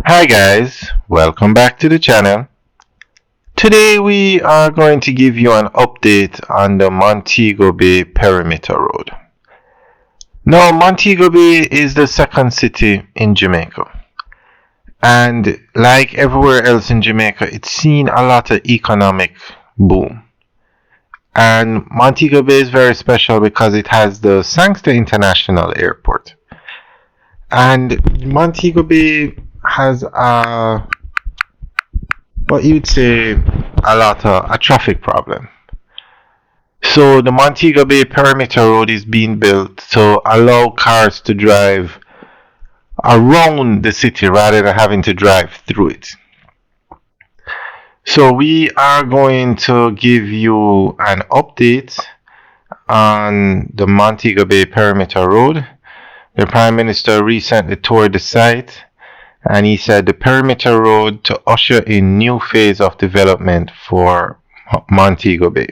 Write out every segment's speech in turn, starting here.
Hi guys, welcome back to the channel. Today we are going to give you an update on the Montego Bay Perimeter Road. Now Montego Bay is the second city in Jamaica, and like everywhere else in Jamaica, it's seen a lot of economic boom. And Montego Bay is very special because it has the Sangster International Airport. And Montego Bay has what you'd say a traffic problem. So the Montego Bay Perimeter Road is being built to allow cars to drive around the city rather than having to drive through it. So we are going to give you an update on the Montego Bay Perimeter Road. The Prime Minister recently toured the site, and he said the Perimeter Road to usher in new phase of development for Montego Bay.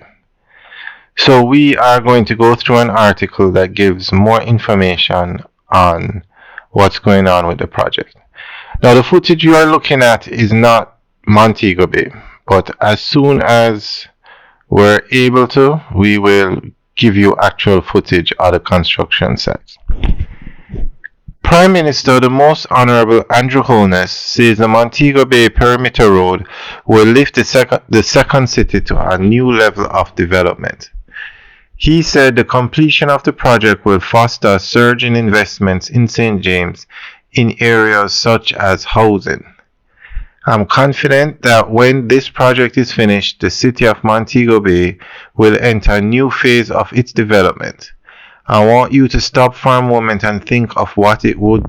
So we are going to go through an article that gives more information on what's going on with the project. Now the footage you are looking at is not Montego Bay, but as soon as we're able to, we will give you actual footage of the construction site. Prime Minister, the Most Honorable Andrew Holness, says the Montego Bay Perimeter Road will lift the second city to a new level of development. He said the completion of the project will foster a surge in investments in St. James in areas such as housing. I'm confident that when this project is finished, the city of Montego Bay will enter a new phase of its development. I want you to stop for a moment and think of what it would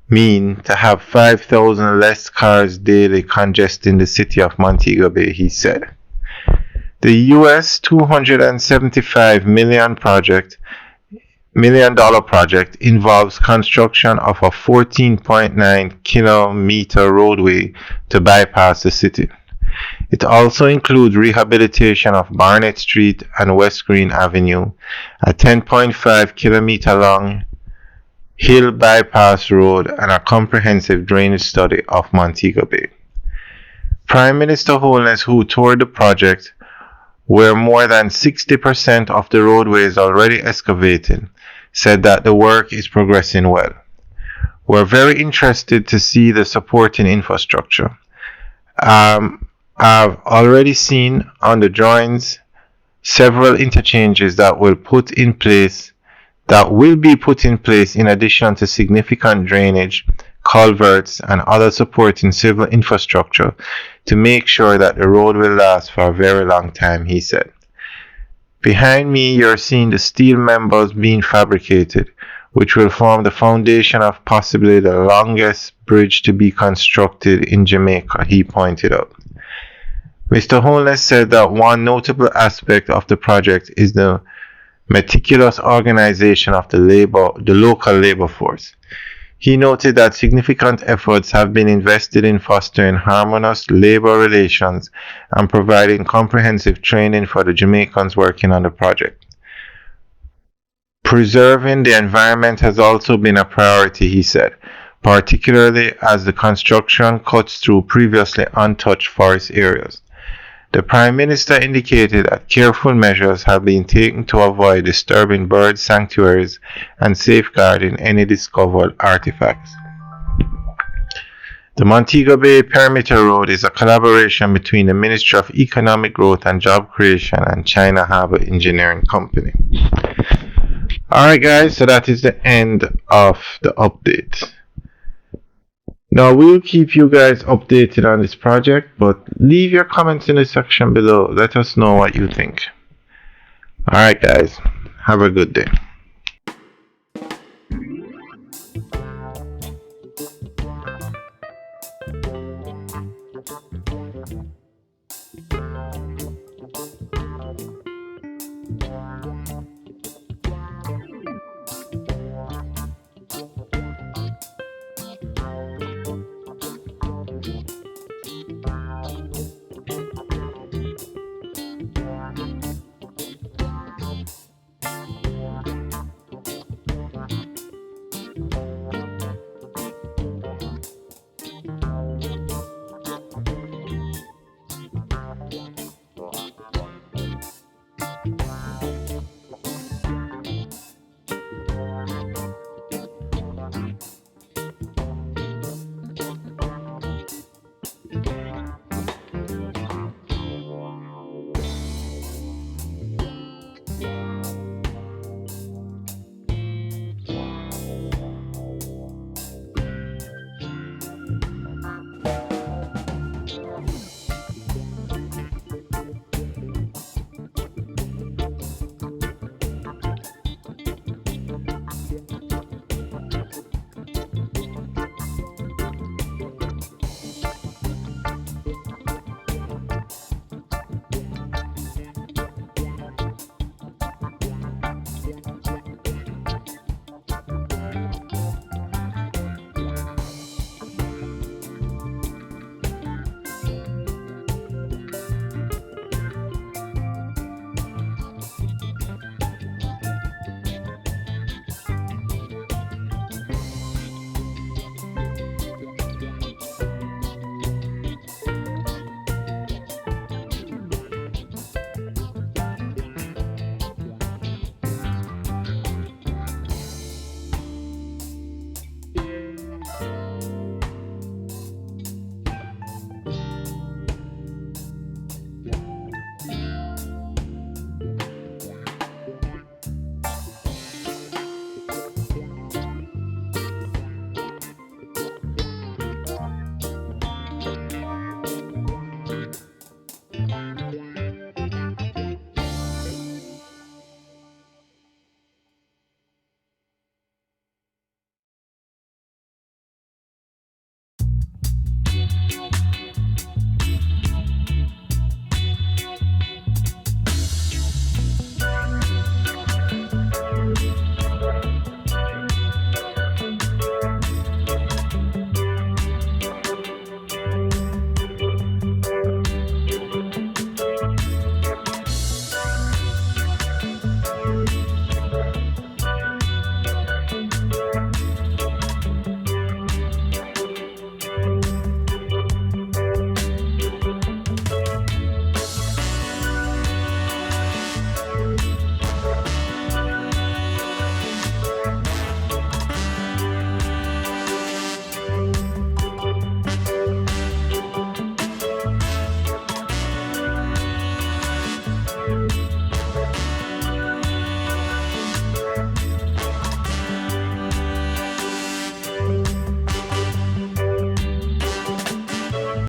mean to have 5,000 less cars daily congesting the city of Montego Bay, he said. The US $275 million project involves construction of a 14.9 kilometer roadway to bypass the city. It also includes rehabilitation of Barnett Street and West Green Avenue, a 10.5 kilometer long hill bypass road, and a comprehensive drainage study of Montego Bay. Prime Minister Holness, who toured the project, where more than 60% of the roadway is already excavated, said that the work is progressing well. We're very interested to see the supporting infrastructure. I've already seen on the drawings several interchanges that will be put in place in addition to significant drainage, culverts, and other supporting civil infrastructure to make sure that the road will last for a very long time, he said. Behind me, you're seeing the steel members being fabricated, which will form the foundation of possibly the longest bridge to be constructed in Jamaica, he pointed out. Mr. Holness said that one notable aspect of the project is the meticulous organization of the local labor force. He noted that significant efforts have been invested in fostering harmonious labor relations and providing comprehensive training for the Jamaicans working on the project. Preserving the environment has also been a priority, he said, particularly as the construction cuts through previously untouched forest areas. The Prime Minister indicated that careful measures have been taken to avoid disturbing bird sanctuaries and safeguarding any discovered artifacts. The Montego Bay Perimeter Road is a collaboration between the Ministry of Economic Growth and Job Creation and China Harbour Engineering Company. Alright guys, so that is the end of the update. Now we'll keep you guys updated on this project, but leave your comments in the section below. Let us know what you think. Alright guys, have a good day.